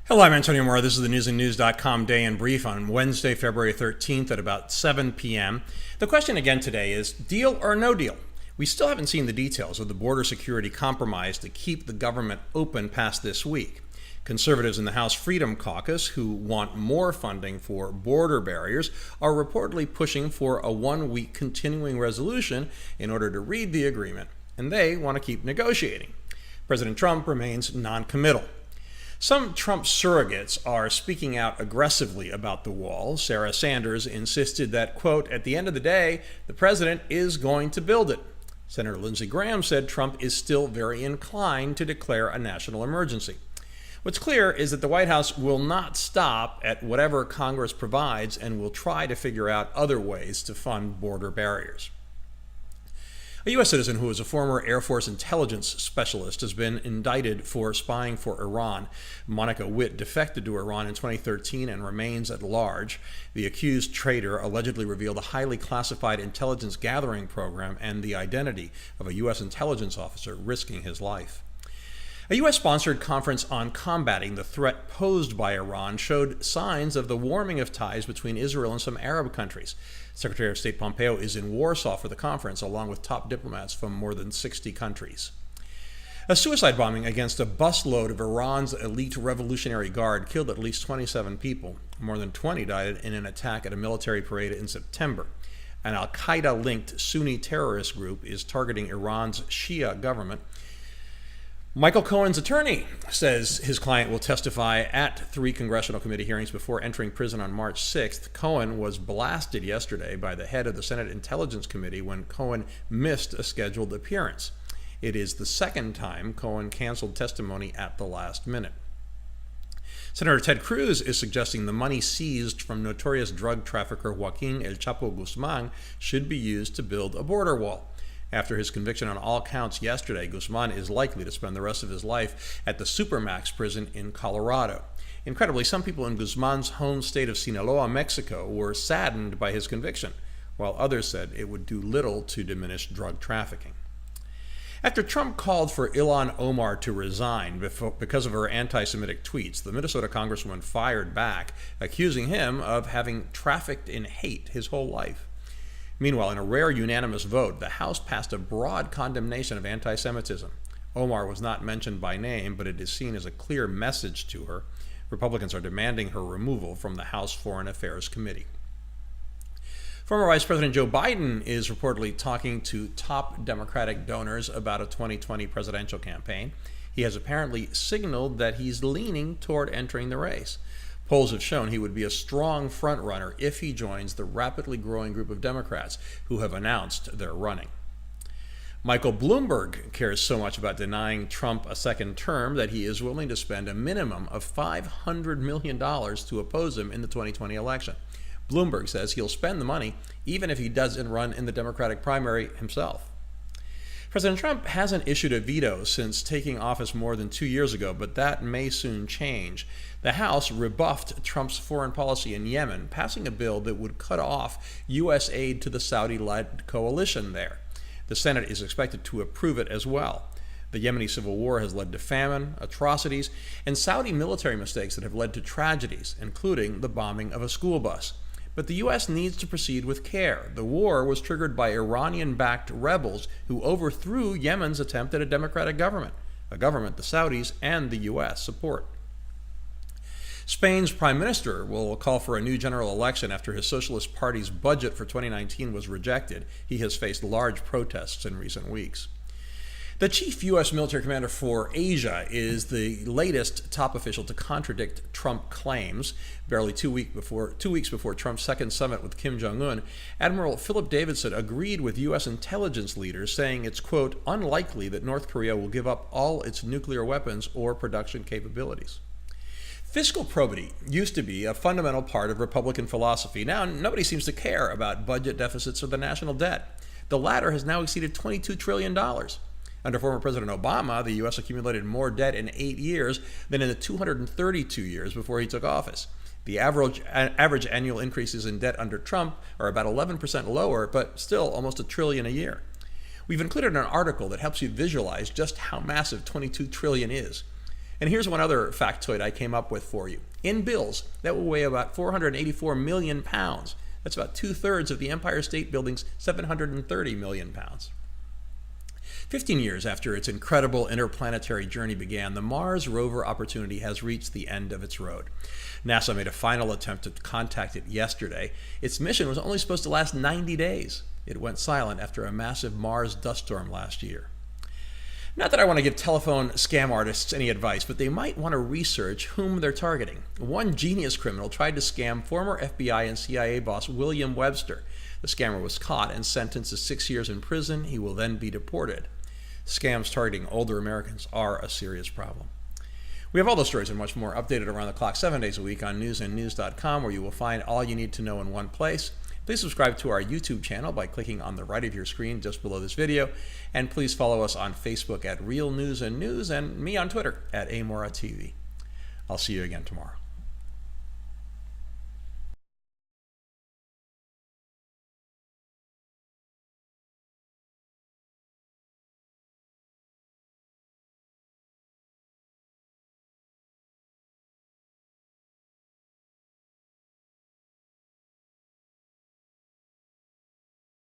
Hello, I'm Antonio Mora. This is the newsandnews.com Day in Brief on Wednesday, February 13th at about 7 p.m. The question again today is deal or no deal? We still haven't seen the details of the border security compromise to keep the government open past this week. Conservatives in the House Freedom Caucus, who want more funding for border barriers, are reportedly pushing for a one-week continuing resolution in order to read the agreement, and they want to keep negotiating. President Trump remains non-committal. Some Trump surrogates are speaking out aggressively about the wall. Sarah Sanders insisted that, quote, at the end of the day, the president is going to build it. Senator Lindsey Graham said Trump is still very inclined to declare a national emergency. What's clear is that the White House will not stop at whatever Congress provides and will try to figure out other ways to fund border barriers. A U.S. citizen who is a former Air Force intelligence specialist has been indicted for spying for Iran. Monica Witt defected to Iran in 2013 and remains at large. The accused traitor allegedly revealed a highly classified intelligence gathering program and the identity of a U.S. intelligence officer, risking his life. A U.S.-sponsored conference on combating the threat posed by Iran showed signs of the warming of ties between Israel and some Arab countries. Secretary of State Pompeo is in Warsaw for the conference, along with top diplomats from more than 60 countries. A suicide bombing against a busload of Iran's elite Revolutionary Guard killed at least 27 people. More than 20 died in an attack at a military parade in September. An al-Qaeda-linked Sunni terrorist group is targeting Iran's Shia government. Michael Cohen's attorney says his client will testify at 3 congressional committee hearings before entering prison on March 6th. Cohen was blasted yesterday by the head of the Senate Intelligence Committee when Cohen missed a scheduled appearance. It is the second time Cohen canceled testimony at the last minute. Senator Ted Cruz is suggesting the money seized from notorious drug trafficker Joaquin El Chapo Guzman should be used to build a border wall. After his conviction on all counts yesterday, Guzman is likely to spend the rest of his life at the Supermax prison in Colorado. Incredibly, some people in Guzman's home state of Sinaloa, Mexico, were saddened by his conviction, while others said it would do little to diminish drug trafficking. After Trump called for Ilhan Omar to resign because of her anti-Semitic tweets, the Minnesota congresswoman fired back, accusing him of having trafficked in hate his whole life. Meanwhile, in a rare unanimous vote, the House passed a broad condemnation of anti-Semitism. Omar was not mentioned by name, but it is seen as a clear message to her. Republicans are demanding her removal from the House Foreign Affairs Committee. Former Vice President Joe Biden is reportedly talking to top Democratic donors about a 2020 presidential campaign. He has apparently signaled that he's leaning toward entering the race. Polls have shown he would be a strong frontrunner if he joins the rapidly growing group of Democrats who have announced they're running. Michael Bloomberg cares so much about denying Trump a second term that he is willing to spend a minimum of $500 million to oppose him in the 2020 election. Bloomberg says he'll spend the money even if he doesn't run in the Democratic primary himself. President Trump hasn't issued a veto since taking office more than 2 years ago, but that may soon change. The House rebuffed Trump's foreign policy in Yemen, passing a bill that would cut off U.S. aid to the Saudi-led coalition there. The Senate is expected to approve it as well. The Yemeni civil war has led to famine, atrocities, and Saudi military mistakes that have led to tragedies, including the bombing of a school bus. But the U.S. needs to proceed with care. The war was triggered by Iranian-backed rebels who overthrew Yemen's attempt at a democratic government, a government the Saudis and the U.S. support. Spain's prime minister will call for a new general election after his Socialist Party's budget for 2019 was rejected. He has faced large protests in recent weeks. The chief U.S. military commander for Asia is the latest top official to contradict Trump claims. Barely 2 weeks before Trump's second summit with Kim Jong-un, Admiral Philip Davidson agreed with U.S. intelligence leaders, saying it's, quote, unlikely that North Korea will give up all its nuclear weapons or production capabilities. Fiscal probity used to be a fundamental part of Republican philosophy. Now, nobody seems to care about budget deficits or the national debt. The latter has now exceeded $22 trillion. Under former President Obama, the U.S. accumulated more debt in 8 years than in the 232 years before he took office. The average annual increases in debt under Trump are about 11% lower, but still almost $1 trillion a year. We've included an article that helps you visualize just how massive $22 trillion is. And here's one other factoid I came up with for you. In bills, that will weigh about 484 million pounds. That's about 2/3 of the Empire State Building's 730 million pounds. 15 years after its incredible interplanetary journey began, the Mars rover Opportunity has reached the end of its road. NASA made a final attempt to contact it yesterday. Its mission was only supposed to last 90 days. It went silent after a massive Mars dust storm last year. Not that I want to give telephone scam artists any advice, but they might want to research whom they're targeting. One genius criminal tried to scam former FBI and CIA boss William Webster. The scammer was caught and sentenced to 6 years in prison. He will then be deported. Scams targeting older Americans are a serious problem. We have all those stories and much more updated around the clock 7 days a week on newsandnews.com, where you will find all you need to know in one place. Please subscribe to our YouTube channel by clicking on the right of your screen just below this video. And please follow us on Facebook at Real News and News, and me on Twitter at AMoraTV. I'll see you again tomorrow.